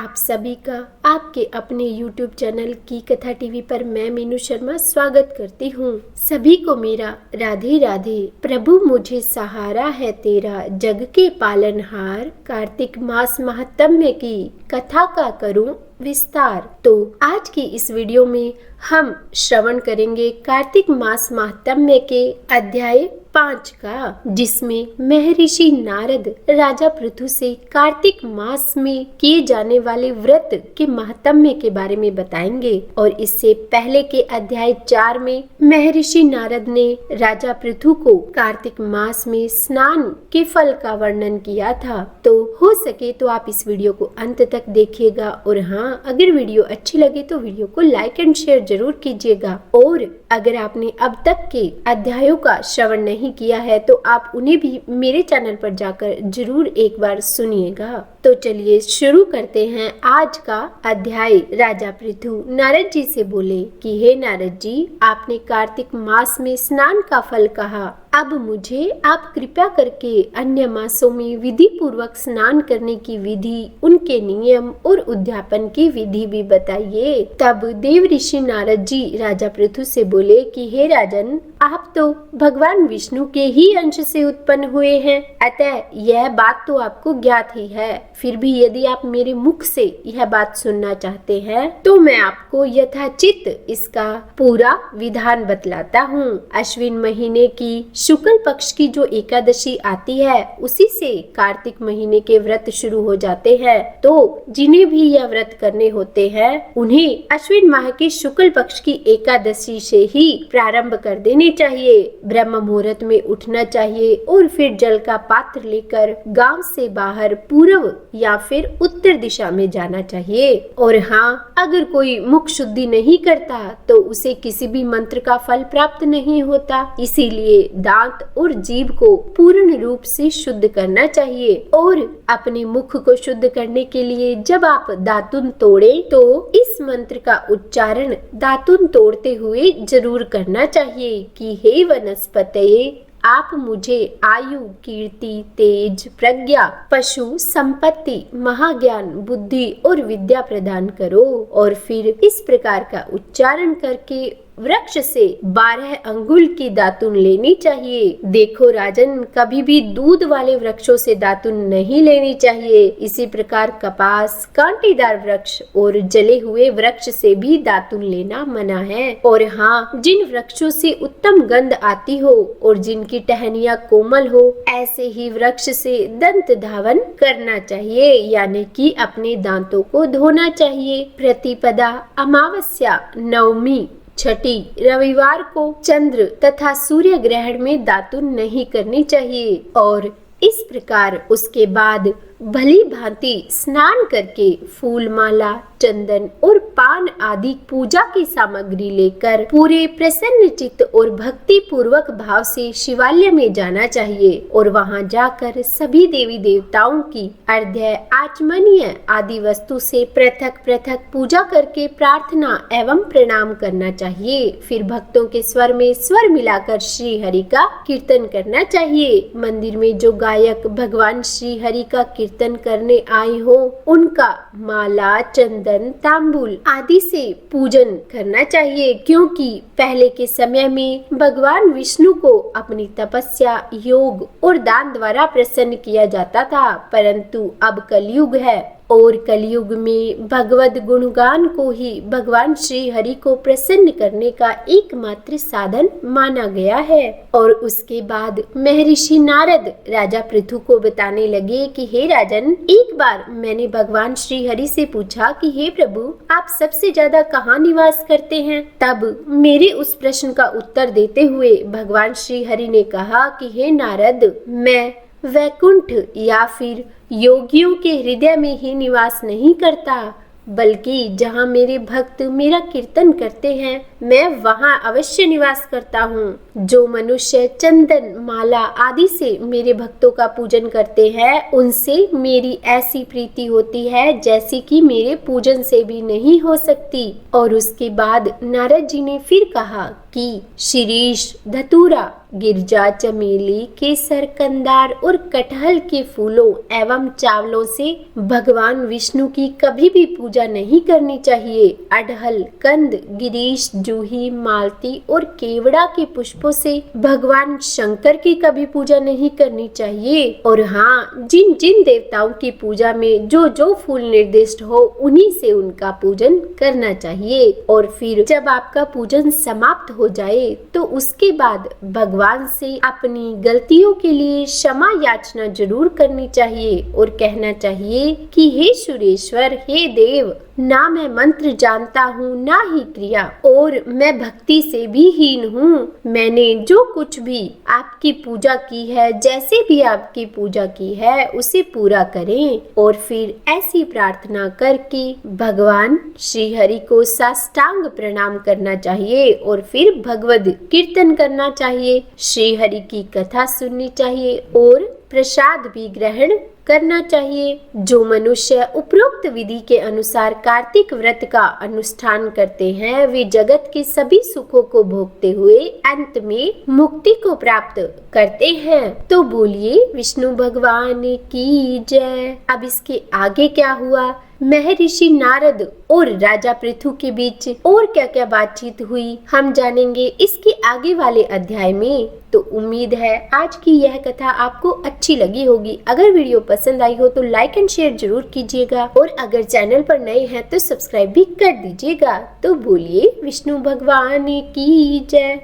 आप सभी का आपके अपने YouTube चैनल की कथा टीवी पर मैं मीनू शर्मा स्वागत करती हूँ। सभी को मेरा राधे राधे। प्रभु मुझे सहारा है तेरा, जग के पालनहार। कार्तिक मास महात्म्य की कथा का करूँ विस्तार। तो आज की इस वीडियो में हम श्रवण करेंगे कार्तिक मास महात्म्य के अध्याय 5 का, जिसमें महर्षि नारद राजा पृथु से कार्तिक मास में किए जाने वाले व्रत के महात्म्य के बारे में बताएंगे। और इससे पहले के अध्याय 4 में महर्षि नारद ने राजा पृथु को कार्तिक मास में स्नान के फल का वर्णन किया था। तो हो सके तो आप इस वीडियो को अंत तक देखिएगा। और हाँ, अगर वीडियो अच्छी लगे तो वीडियो को लाइक एंड शेयर जरूर कीजिएगा। और अगर आपने अब तक के अध्यायों का श्रवण नहीं किया है तो आप उन्हें भी मेरे चैनल पर जाकर जरूर एक बार सुनिएगा। तो चलिए शुरू करते हैं आज का अध्याय। राजा पृथु नारद जी से बोले कि हे नारद जी, आपने कार्तिक मास में स्नान का फल कहा, अब मुझे आप कृपया करके अन्य मासों में विधि पूर्वक स्नान करने की विधि, उनके नियम और उद्यापन की विधि भी बताइए। तब देव ऋषि नारद जी राजा पृथु से बोले कि हे राजन, आप तो भगवान विष्णु के ही अंश से उत्पन्न हुए हैं, अतः यह बात तो आपको ज्ञात ही है। फिर भी यदि आप मेरे मुख से यह बात सुनना चाहते हैं तो मैं आपको यथाचित इसका पूरा विधान बतलाता हूँ। अश्विन महीने की शुक्ल पक्ष की जो एकादशी आती है उसी से कार्तिक महीने के व्रत शुरू हो जाते हैं। तो जिन्हें भी यह व्रत करने होते हैं उन्हें अश्विन माह की शुक्ल पक्ष की एकादशी से ही प्रारंभ कर देने चाहिए। ब्रह्म मुहूर्त में उठना चाहिए और फिर जल का पात्र लेकर गांव से बाहर पूर्व या फिर उत्तर दिशा में जाना चाहिए। और हाँ, अगर कोई मुख शुद्धि नहीं करता तो उसे किसी भी मंत्र का फल प्राप्त नहीं होता। इसीलिए दांत और जीभ को पूर्ण रूप से शुद्ध करना चाहिए। और अपने मुख को शुद्ध करने के लिए जब आप दातुन तोड़े तो इस मंत्र का उच्चारण दातुन तोड़ते हुए जरूर करना चाहिए कि हे वनस्पतये, आप मुझे आयु, कीर्ति, तेज, प्रज्ञा, पशु, संपत्ति, महाज्ञान, बुद्धि और विद्या प्रदान करो। और फिर इस प्रकार का उच्चारण करके वृक्ष से 12 अंगुल की दातुन लेनी चाहिए। देखो राजन, कभी भी दूध वाले वृक्षों से दातुन नहीं लेनी चाहिए। इसी प्रकार कपास, कांटेदार वृक्ष और जले हुए वृक्ष से भी दातुन लेना मना है। और हाँ, जिन वृक्षों से उत्तम गंध आती हो और जिनकी टहनियाँ कोमल हो, ऐसे ही वृक्ष से दंत धावन करना चाहिए, यानी कि अपने दांतों को धोना चाहिए। प्रतिपदा, अमावस्या, नवमी, छठी, रविवार को चंद्र तथा सूर्य ग्रहण में दातुन नहीं करनी चाहिए। और इस प्रकार उसके बाद भली भांति स्नान करके फूल माला, चंदन और पान आदि पूजा की सामग्री लेकर पूरे प्रसन्न चित्त और भक्ति पूर्वक भाव से शिवालय में जाना चाहिए। और वहां जाकर सभी देवी देवताओं की अर्घ्य, आचमनीय आदि वस्तु से पृथक पृथक पूजा करके प्रार्थना एवं प्रणाम करना चाहिए। फिर भक्तों के स्वर में स्वर मिलाकर श्री हरि का कीर्तन करना चाहिए। मंदिर में जो गायक भगवान श्री हरि का कीर्तन करने आए हो उनका माला, चंदन, तांबूल आदि से पूजन करना चाहिए, क्योंकि पहले के समय में भगवान विष्णु को अपनी तपस्या, योग और दान द्वारा प्रसन्न किया जाता था। परंतु अब कलयुग है और कलयुग में भगवद गुणगान को ही भगवान श्री हरि को प्रसन्न करने का एकमात्र साधन माना गया है। और उसके बाद महर्षि नारद राजा पृथु को बताने लगे कि हे राजन, एक बार मैंने भगवान श्री हरि से पूछा कि हे प्रभु, आप सबसे ज्यादा कहाँ निवास करते हैं? तब मेरे उस प्रश्न का उत्तर देते हुए भगवान श्री हरि ने कहा कि हे नारद, मैं वैकुंठ या फिर योगियों के हृदय में ही निवास नहीं करता, बल्कि जहाँ मेरे भक्त मेरा कीर्तन करते हैं मैं वहाँ अवश्य निवास करता हूँ। जो मनुष्य चंदन माला आदि से मेरे भक्तों का पूजन करते हैं, उनसे मेरी ऐसी प्रीति होती है जैसी कि मेरे पूजन से भी नहीं हो सकती। और उसके बाद नारद जी ने फिर कहा कि शीरीष, धतूरा, गिरजा, चमेली, केसर, कंदार और कटहल के फूलों एवं चावलों से भगवान विष्णु की कभी भी पूजा नहीं करनी चाहिए। अड़हल, कंद, गिरीश, जूही, मालती और केवड़ा के पुष्पों से भगवान शंकर की कभी पूजा नहीं करनी चाहिए। और हाँ, जिन जिन देवताओं की पूजा में जो जो फूल निर्दिष्ट हो, उन्हीं से उनका पूजन करना चाहिए। और फिर जब आपका पूजन समाप्त हो जाए तो उसके बाद भगवान से अपनी गलतियों के लिए क्षमा याचना जरूर करनी चाहिए और कहना चाहिए कि हे सुरेश्वर, हे देव, ना मैं मंत्र जानता हूँ ना ही क्रिया, और मैं भक्ति से भी हीन हूँ। मैंने जो कुछ भी आपकी पूजा की है, जैसे भी आपकी पूजा की है, उसे पूरा करें। और फिर ऐसी प्रार्थना करके भगवान श्री हरि को साष्टांग प्रणाम करना चाहिए और फिर भगवद कीर्तन करना चाहिए, श्री हरि की कथा सुननी चाहिए और प्रसाद भी ग्रहण करना चाहिए। जो मनुष्य उपरोक्त विधि के अनुसार कार्तिक व्रत का अनुष्ठान करते हैं, वे जगत के सभी सुखों को भोगते हुए अंत में मुक्ति को प्राप्त करते हैं। तो बोलिए विष्णु भगवान की जय। अब इसके आगे क्या हुआ, महर्षि नारद और राजा पृथु के बीच और क्या क्या बातचीत हुई, हम जानेंगे इसके आगे वाले अध्याय में। तो उम्मीद है आज की यह कथा आपको अच्छी लगी होगी। अगर वीडियो पसंद आई हो तो लाइक एंड शेयर जरूर कीजिएगा और अगर चैनल पर नए हैं तो सब्सक्राइब भी कर दीजिएगा। तो बोलिए विष्णु भगवान की जय।